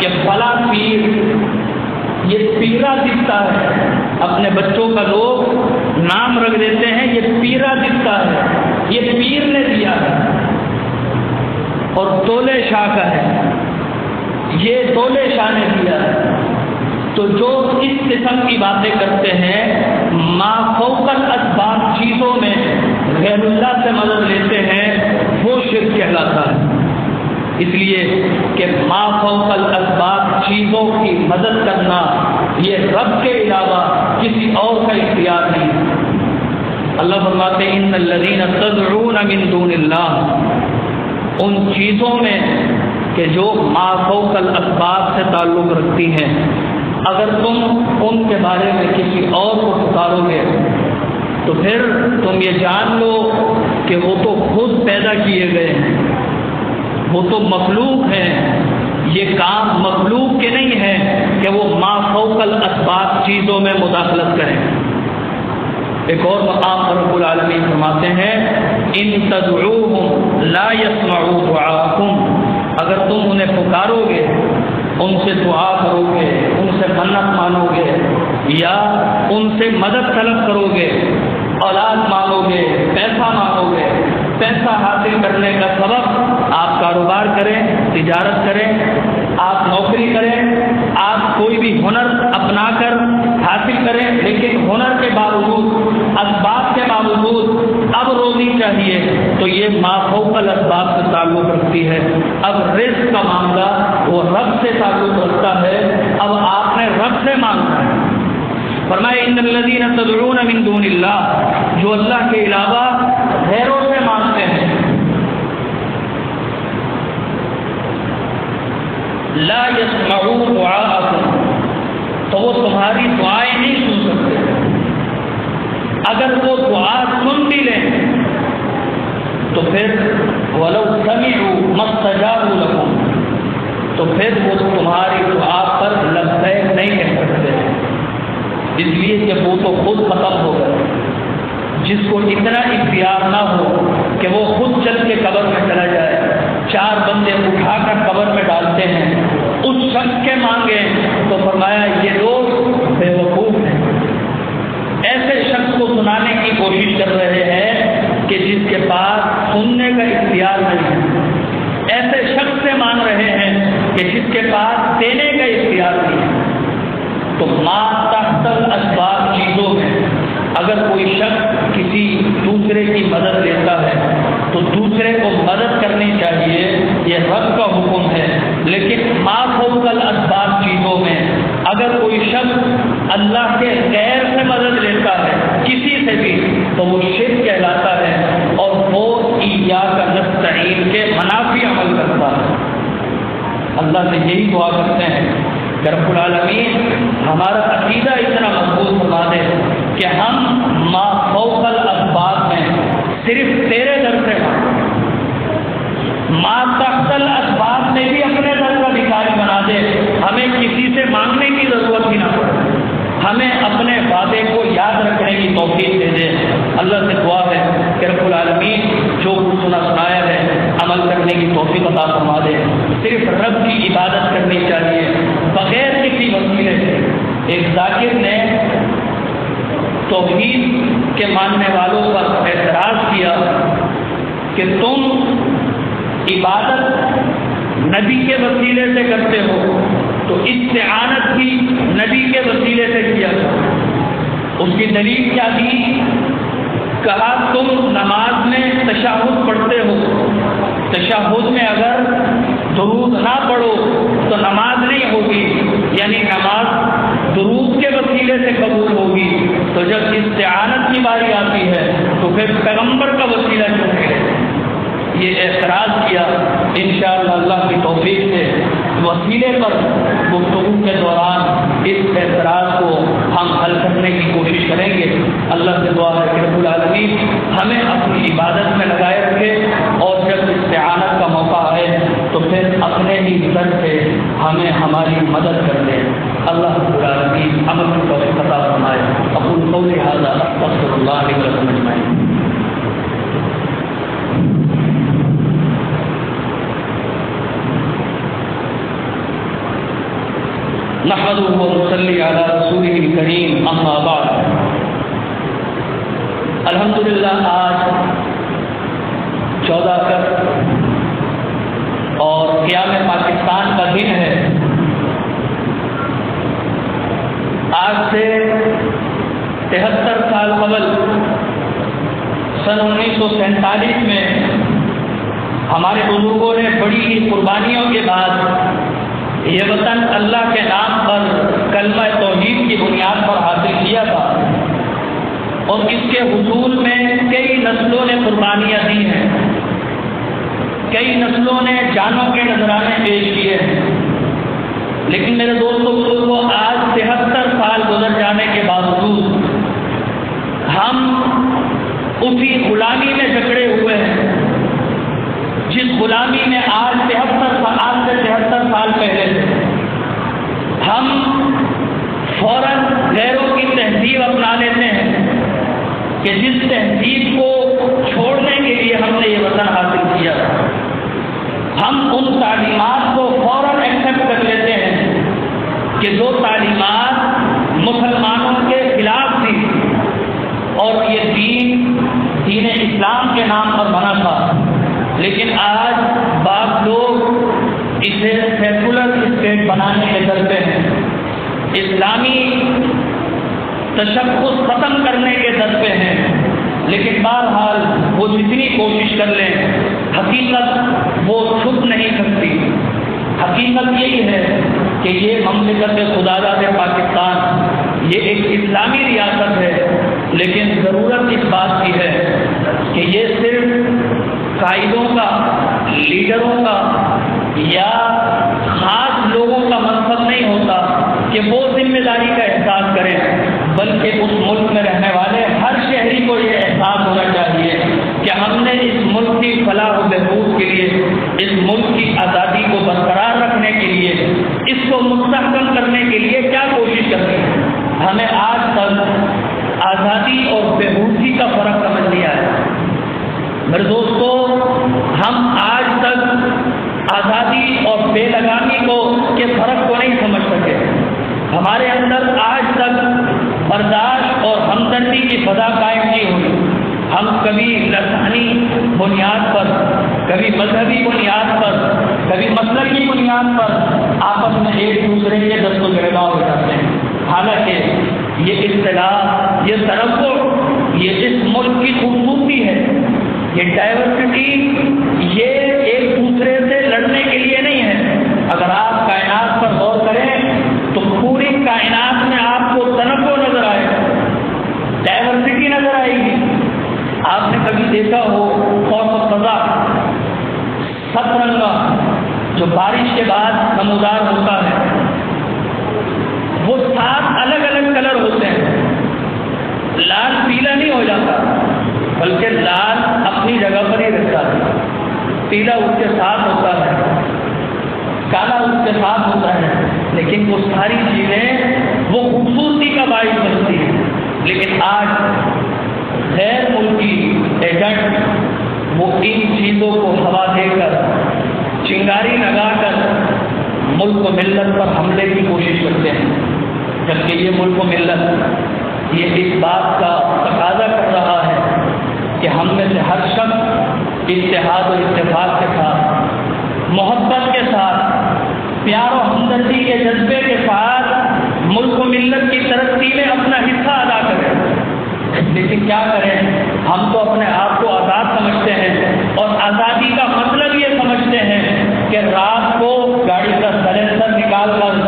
کہ فلاں پیر، یہ پیرا دکھتا ہے، اپنے بچوں کا لوگ نام رکھ دیتے ہیں یہ پیرا دکھتا ہے، یہ پیر نے دیا ہے، اور دولے شاہ کا ہے، یہ دولے شاہ نے دیا ہے. تو جو اس قسم کی باتیں کرتے ہیں ما فوق الاسباب چیزوں میں غیر اللہ سے مدد لیتے ہیں، وہ شرک کہلاتا ہے. اس لیے کہ ما فوق الاسباب چیزوں کی مدد کرنا یہ رب کے علاوہ کسی اور کا اختیار نہیں. اللہ فرماتے ہیں ان الذین تدعون من دون اللہ، ان چیزوں میں کہ جو ما فوق الاسباب سے تعلق رکھتی ہیں، اگر تم ان کے بارے میں کسی اور کو پکارو گے تو پھر تم یہ جان لو کہ وہ تو خود پیدا کیے گئے ہیں، وہ تو مخلوق ہیں. یہ کام مخلوق کے نہیں ہے کہ وہ ما فوق الاسباب چیزوں میں مداخلت کریں. ایک اور مقام پر رب العالمین فرماتے ہیں ان تدعوہم لا يسمعوا دعاءکم، اگر تم انہیں پکارو گے، ان سے دعا کرو گے، ان سے منت مانو گے، یا ان سے مدد طلب کرو گے، اولاد مانگو گے، پیسہ مانگو گے، پیسہ حاصل کرنے کا سبب آپ کاروبار کریں، تجارت کریں، آپ نوکری کریں، آپ کوئی بھی ہنر اپنا کر حاصل کریں، لیکن ہنر کے باوجود، اسباب کے باوجود اب روزی چاہیے، تو یہ ما فوق الاسباب سے تعلق رکھتی ہے. اب رزق کا معاملہ وہ رب سے تعلق رکھتا ہے، اب آپ نے رب سے مانگنا ہے. فرمایا ان الذین تدعون من دون اللہ، جو اللہ کے علاوہ غیروں سے مانگتے ہیں، لا يسمعوا دعاءکم، تو وہ تمہاری دعائیں نہیں سن سکتے. اگر وہ دعا سن بھی لیں تو پھر وَلَوْ سَمِعُوا مَا اسْتَجَابُوا لَكُمْ، تو پھر وہ تمہاری دعا پر لبیک نہیں کہہ سکتے، اس لیے کہ وہ تو خود ختم ہو گئے. جس کو اتنا اختیار نہ ہو کہ وہ خود چل کے قبر میں چلا جائے، 4 بندے اٹھا کر قبر میں ڈالتے ہیں، اس شخص کے مانگے تو فرمایا یہ لوگ بے وقوف ہیں. ایسے شخص کو سنانے کی کوشش کر رہے ہیں کہ جس کے پاس سننے کا اختیار نہیں ہے، ایسے شخص سے مانگ رہے ہیں کہ جس کے پاس دینے کا اختیار نہیں ہے. تو ما تحت الاسباب چیزوں میں اگر کوئی شخص کسی دوسرے کی مدد لیتا ہے تو دوسرے کو مدد کرنی چاہیے، یہ رب کا حکم ہے. لیکن ما فوق الاسباب چیزوں میں اگر کوئی شخص اللہ کے غیر سے مدد لیتا ہے کسی سے بھی تو وہ شرک کہلاتا ہے، اور وہ ایاک نستعین کے منافی عمل کرتا ہے. اللہ سے یہی دعا کرتے ہیں کہ رب العالمین ہمارا عقیدہ اتنا مضبوط بنا دے کہ ہم ما فوق الاسباب میں صرف تیرے در سے ما تحت الاسباب میں بھی اپنے در کا بھکاری بنا دے، ہمیں کسی سے مانگنے کی ضرورت ہی نہ پڑے، ہمیں اپنے وعدے کو یاد رکھنے کی توفیق دے دے. اللہ سے دعا ہے کہ رب العالمین جو کچھ سنا سنایا توحید کے ماننے والوں پر اعتراض کیا کہ تم عبادت نبی کے وسیلے سے کرتے ہو تو استعانت بھی نبی کے وسیلے سے کیا اس کی دلیل کیا دی؟ کہا تم نماز میں تشہد پڑھتے ہو، تشہد میں اگر درود نہ پڑھو تو نماز نہیں ہوگی، یعنی نماز درود کے وسیلے سے قبول ہوگی، تو جب استعانت کی باری آتی ہے تو پھر پیغمبر کا وسیلہ کیوں ہے؟ یہ اعتراض کیا۔ انشاءاللہ اللہ کی توفیق سے وسیلے پر گفتگو کے دوران اس اعتراض کو ہم حل کرنے کی کوشش کریں گے۔ اللہ سے دعا ہے کہ رب العالمین ہمیں اپنی عبادت میں لگائے رکھے، اور جب استعانت کا موقع آئے تو پھر اپنے ہی در سے ہمیں ہماری مدد کر دے۔ اللہ رب العالمین عمل کی توفیق عطا فرمائے۔ اقول قولی ھذا استغفر اللہ لي ولکم اجمعین۔ نحمده ونصلي على رسوله الكريم اما بعد۔ الحمدللہ آج 14 اگست اور قیام پاکستان کا دن ہے۔ آج سے 73 سال قبل سن 1947 میں ہمارے بزرگوں نے بڑی قربانیوں کے بعد یہ وطن اللہ کے نام پر کلمہ توحید کی بنیاد پر حاصل کیا تھا، اور اس کے حصول میں کئی نسلوں نے قربانیاں دی ہیں، کئی نسلوں نے جانوں کے نذرانے پیش کیے ہیں۔ لیکن میرے دوستوں بزرگوں، آج 73 سال گزر جانے کے باوجود ہم اسی غلامی میں جکڑے ہوئے ہیں جس غلامی میں آج سے 73 سال پہلے ہم فوراً غیروں کی تہذیب اپنا لیتے ہیں کہ جس تہذیب کو چھوڑنے کے لیے ہم نے یہ وطن حاصل کیا، ہم ان تعلیمات کو فوراً ایکسیپٹ کر لیتے ہیں کہ جو تعلیمات مسلمانوں کے خلاف تھی، اور یہ دین اسلام کے نام پر بنا تھا۔ لیکن آج بعض لوگ اسے سیکولر اسٹیٹ بنانے کے در پہ ہیں، اسلامی تشخص ختم کرنے کے در پہ ہیں، لیکن بہرحال وہ جتنی کوشش کر لیں حقیقت وہ چھپ نہیں سکتی۔ حقیقت یہی ہے کہ یہ مملکت خداداد پاکستان یہ ایک اسلامی ریاست ہے، لیکن ضرورت اس بات کی ہے کہ یہ صرف قائدوں کا، لیڈروں کا یا خاص لوگوں کا منصب نہیں ہوتا کہ وہ ذمہ داری کا احساس کریں، بلکہ اس ملک میں رہنے والے ہر شہری کو یہ احساس ہونا چاہیے کہ ہم نے اس ملک کی فلاح و بہبود کے لیے، اس ملک کی آزادی کو برقرار رکھنے کے لیے، اس کو مستحکم کرنے کے لیے کیا کوشش کرنی ہے۔ ہمیں آج تک آزادی اور بہبودی کا فرق سمجھ نہیں آیا۔ میرے دوستو، ہم آج تک آزادی اور بے لگامی کے فرق کو نہیں سمجھ سکے۔ ہمارے اندر آج تک برداشت اور ہمدردی کی فضا قائم نہیں ہوئی۔ ہم کبھی لسانی بنیاد پر، کبھی مذہبی بنیاد پر، کبھی مسلک کی بنیاد پر آپس میں ایک دوسرے کے دست و گریباں ہو جاتے ہیں، حالانکہ یہ اصطلاح، یہ تنوع، یہ اس ملک کی خوبصورتی ہے۔ یہ ڈائیورسٹی یہ ایک دوسرے سے لڑنے کے لیے نہیں ہے۔ اگر آپ کائنات پر غور کریں تو پوری کائنات میں آپ کو تنوع نظر آئے گا، ڈائیورسٹی نظر آئے گی۔ آپ نے کبھی دیکھا ہو قوس قزح، سترنگا، جو بارش کے بعد نمودار ہوتا ہے، وہ 7 الگ الگ کلر ہوتے ہیں۔ لال پیلا نہیں ہو جاتا، بلکہ لال اپنی جگہ پر ہی رہتا ہے، پیلا اس کے ساتھ ہوتا ہے، کالا اس کے ساتھ ہوتا ہے، لیکن وہ ساری چیزیں وہ خوبصورتی کا باعث بنتی ہیں۔ لیکن آج غیر ملکی ایجنٹ وہ ان چیزوں کو ہوا دے کر، چنگاری لگا کر ملک و ملت پر حملے کی کوشش کرتے ہیں، جبکہ یہ ملک و ملت یہ اس بات کا تقاضا کر رہا ہے کہ ہم میں سے ہر شخص اتحاد و اتفاق کے ساتھ، محبت کے ساتھ، پیار و ہمدردی کے جذبے کے ساتھ ملک و ملت کی ترقی میں اپنا حصہ ادا کریں۔ لیکن کیا کریں، ہم تو اپنے آپ کو آزاد سمجھتے ہیں، اور آزادی کا مطلب یہ سمجھتے ہیں کہ رات کو گاڑی کا سلنسر نکال کر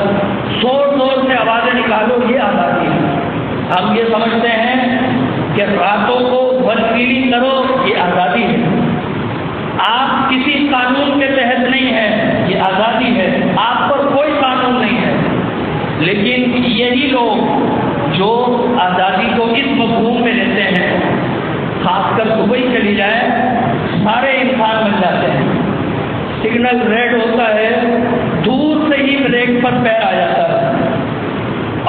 زور زور سے آوازیں نکالو، یہ آزادی ہے۔ ہم یہ سمجھتے ہیں کہ راتوں کو بدفیلی کرو، یہ آزادی ہے۔ آپ کسی قانون کے تحت نہیں ہیں، یہ آزادی ہے، آپ پر کوئی قانون نہیں ہے۔ لیکن یہی لوگ جو آزادی کو اس مفہوم میں لیتے ہیں، خاص کر دبئی چلی جائے سارے انسان بن جاتے ہیں، سگنل ریڈ ہوتا ہے، دور سے ہی بریک پر پیر آ جاتا ہے،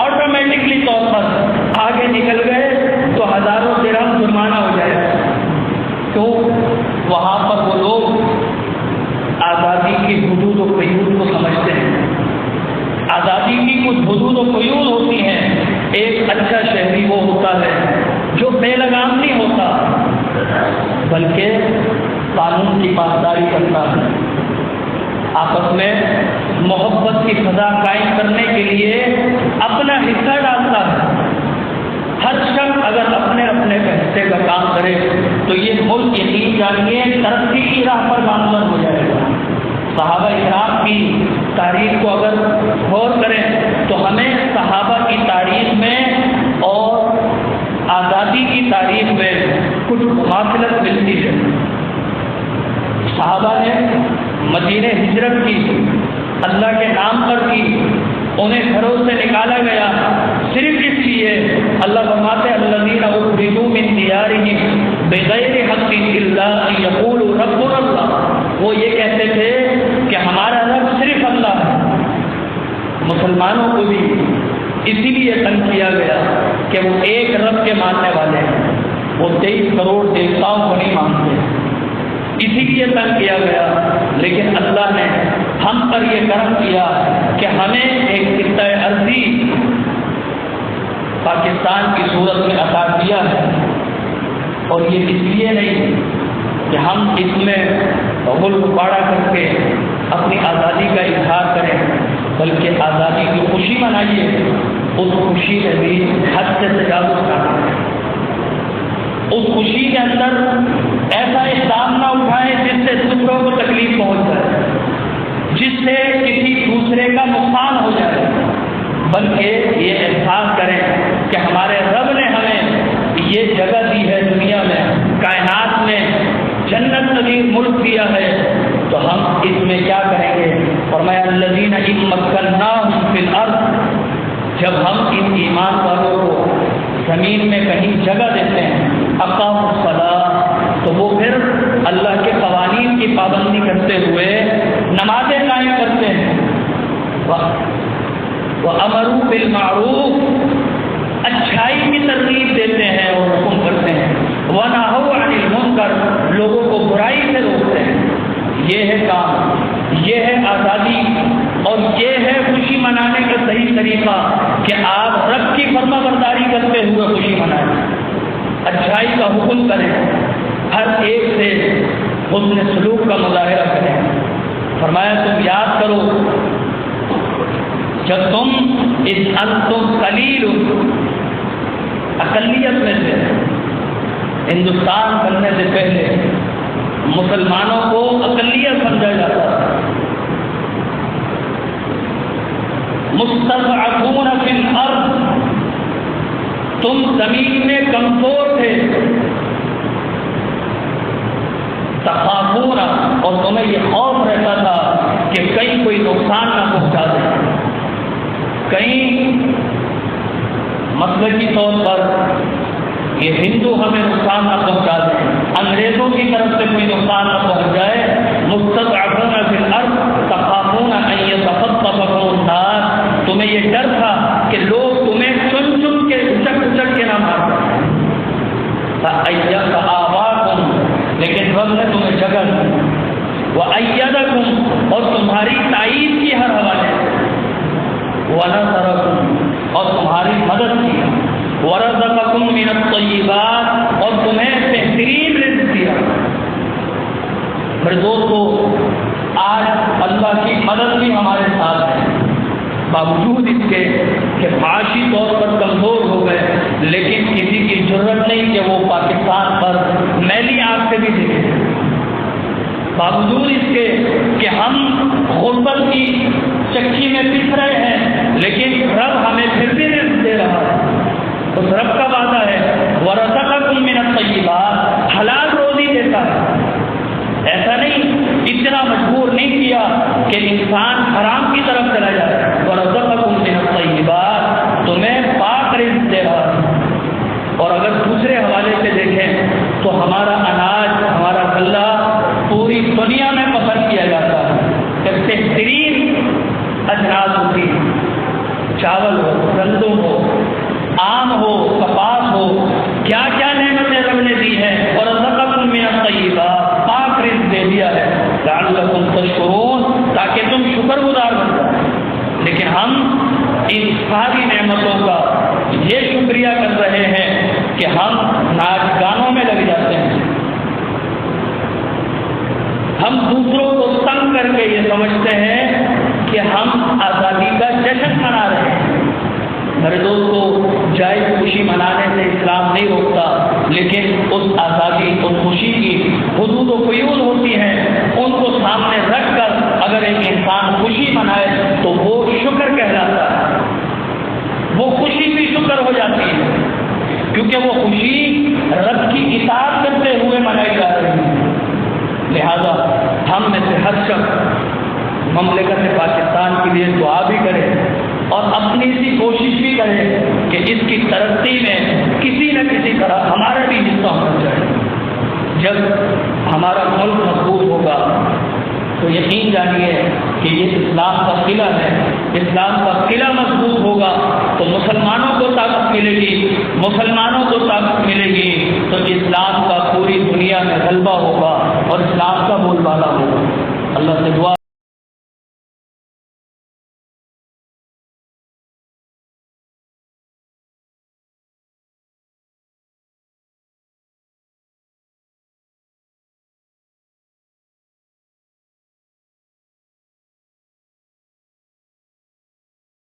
آٹومیٹکلی طور پر آگے نکل گئے تو ہزاروں درہم جرمانہ ہو جائے گا۔ تو وہاں پر وہ لوگ آزادی کی حدود و قیود کو سمجھتے ہیں۔ آزادی کی کچھ حدود و قیود ہوتی ہیں۔ ایک اچھا شہری وہ ہوتا ہے جو بے لگام نہیں ہوتا، بلکہ قانون کی پاسداری کرتا ہے، آپس میں محبت کی فضا قائم کرنے کے لیے اپنا حصہ ڈالتا ہے۔ ہر شخص اگر اپنے اپنے حصے کا کام کرے تو یہ ملک یقین جانیے ترقی کی راہ پر گامزن ہو جائے گا۔ صحابہ کرام کی تاریخ کو اگر غور کریں تو ہمیں صحابہ کی تاریخ میں اور آزادی کی تاریخ میں کچھ مماثلت ملتی ہے۔ صحابہ نے مدینہ ہجرت کی، اللہ کے نام پر کی، انہیں گھروں سے نکالا گیا صرف اس لیے، اللہ فرماتے الذین اخرجوا من دیارہم بغیر حق الا ان یقولوا ربنا اللہ، وہ یہ کہتے تھے کہ ہمارا رب صرف اللہ ہے۔ مسلمانوں کو بھی اسی لیے تنگ کیا گیا کہ وہ ایک رب کے ماننے والے ہیں، وہ 23 کروڑ دیوتاؤں کو نہیں مانتے، اسی لیے تنگ کیا گیا۔ لیکن اللہ نے ہم پر یہ کرم کیا کہ ہمیں ایک خطہ ارضی پاکستان کی صورت میں عطا کیا ہے، اور یہ اس لیے نہیں کہ ہم اس میں غلب باڑا کر کے اپنی آزادی کا اظہار کریں، بلکہ آزادی کی خوشی منائیے، اس خوشی میں بھی حد سے تجاوز نہ کریں، اس خوشی کے اندر ایسا اقدام نہ اٹھائیں جس سے دوسروں کو تکلیف پہنچ جائے، جس سے کسی دوسرے کا نقصان ہو جائے، بلکہ یہ احساس کریں کہ ہمارے رب نے ہمیں یہ جگہ دی ہے دنیا میں، کائنات میں جنت نظیر ملک دیا ہے، تو ہم اس میں کیا کریں گے؟ فرمایا الذین ان مکناہم فی الارض، جب ہم ان ایمان والوں کو زمین میں کہیں جگہ دیتے ہیں، اقاموا الصلاۃ، تو وہ پھر اللہ کے قوانین کی پابندی کرتے ہوئے نمازیں قائم کرتے ہیں، وَأَمَرُوا بِالْمَعْرُوفِ، اچھائی کی ترغیب دیتے ہیں اور حکم کرتے ہیں، وَنَهَوْا عَنِ الْمُنکَرِ، لوگوں کو برائی سے روکتے ہیں۔ یہ ہے کام، یہ ہے آزادی، اور یہ ہے خوشی منانے کا صحیح طریقہ کہ آپ رب کی فرما برداری کرتے ہوئے خوشی منائیں، اچھائی کا حکم کریں، ہر ایک سے حسن سلوک کا مظاہرہ کریں۔ فرمایا تم یاد کرو جب تم اذ انتم قلیل، اقلیت میں سے، ہندوستان بننے سے پہلے مسلمانوں کو اقلیت سمجھا جاتا تھا، مستضعفون فی الارض، تم زمین میں کمزور تھے، تخافون، اور تمہیں یہ خوف رہتا تھا کہ کہیں کوئی نقصان نہ پہنچا دے، کہیں مسلکی طور پر یہ ہندو ہمیں نقصان نہ پہنچا دیں، انگریزوں کی طرف سے کوئی نقصان نہ پہنچ جائے۔ مستضعفون فی الارض تخافون ان یتخطفکم الناس، تمہیں یہ ڈر تھا کہ لوگ تمہیں چن چن کے اچک کے نہ مار دیں، فأیدکم، لیکن رب نے تمہیں جگہ دی، وأیدکم، اور تمہاری تائید کی ہر حوالے سے، ونصرکم، اور تمہاری مدد کی، ورزقکم باوجود اس کے کہ معاشی طور پر کمزور ہو گئے، لیکن کسی کی ضرورت نہیں کہ وہ پاکستان پر میلی آنکھ سے بھی دیکھے، باوجود اس کے کہ ہم غربت کی چکی میں پس رہے ہیں، لیکن رب ہمیں پھر بھی رزق دے رہا ہے۔ اس رب کا وعدہ ہے وَرَزَقَكُم مِّنَ الطَّيِّبَاتِ، حلال روزی دیتا ہے، ایسا نہیں اتنا مجبور نہیں کیا کہ انسان حرام کی طرف چلا جائے۔ وَرَزَقَكُم مِّنَ الطَّيِّبَاتِ، تمہیں پاک رزق دے رہا ہے۔ اور اگر دوسرے حوالے سے دیکھیں تو ہمارا اناج، ہمارا غلہ پوری دنیا میں پسند کیا جاتا ہے، کہ بہترین اجناس ہوتی ہیں، چاول ہو، گندم ہو، آم ہو، کپاس ہو، کیا کیا نعمتیں رب نے دی ہیں۔ اور رزقکم من الطیبات، پاک رزق دے دیا ہے، لعلکم تشکرون، تاکہ تم شکر گزار بن جاؤ۔ لیکن ہم ان ساری نعمتوں کا یہ شکریہ کر رہے ہیں کہ ہم ناچ گانوں میں لگ جاتے ہیں، ہم دوسروں کو تنگ کر کے یہ سمجھتے ہیں کہ ہم آزادی کا جشن منا رہے ہیں۔ میرے دوستو، جائز خوشی منانے سے اسلام نہیں روکتا، لیکن اس آزادی اور خوشی کی حدود و قیود ہوتی ہیں، ان کو سامنے رکھ کر اگر ایک انسان خوشی منائے تو وہ شکر کہلاتا ہے، وہ خوشی بھی شکر ہو جاتی ہے، کیونکہ وہ خوشی رب کی اطاعت کرتے ہوئے منائی جا رہی ہے۔ لہذا ہم میں سے ہر شخص مملکت پاکستان کے لیے دعا بھی کرے اور اپنی سی کوشش بھی کرے کہ اس کی ترقی میں کسی نہ کسی طرح ہمارا بھی حصہ ہونا چاہیے۔ جب ہمارا ملک مضبوط ہوگا تو یقین جانیے کہ یہ اسلام کا قلعہ ہے، اسلام کا قلعہ مضبوط ہوگا تو مسلمانوں کو طاقت ملے گی، مسلمانوں کو طاقت ملے گی تو اسلام کا پوری دنیا میں غلبہ ہوگا اور اسلام کا بول بالا ہوگا۔ اللہ سے دعا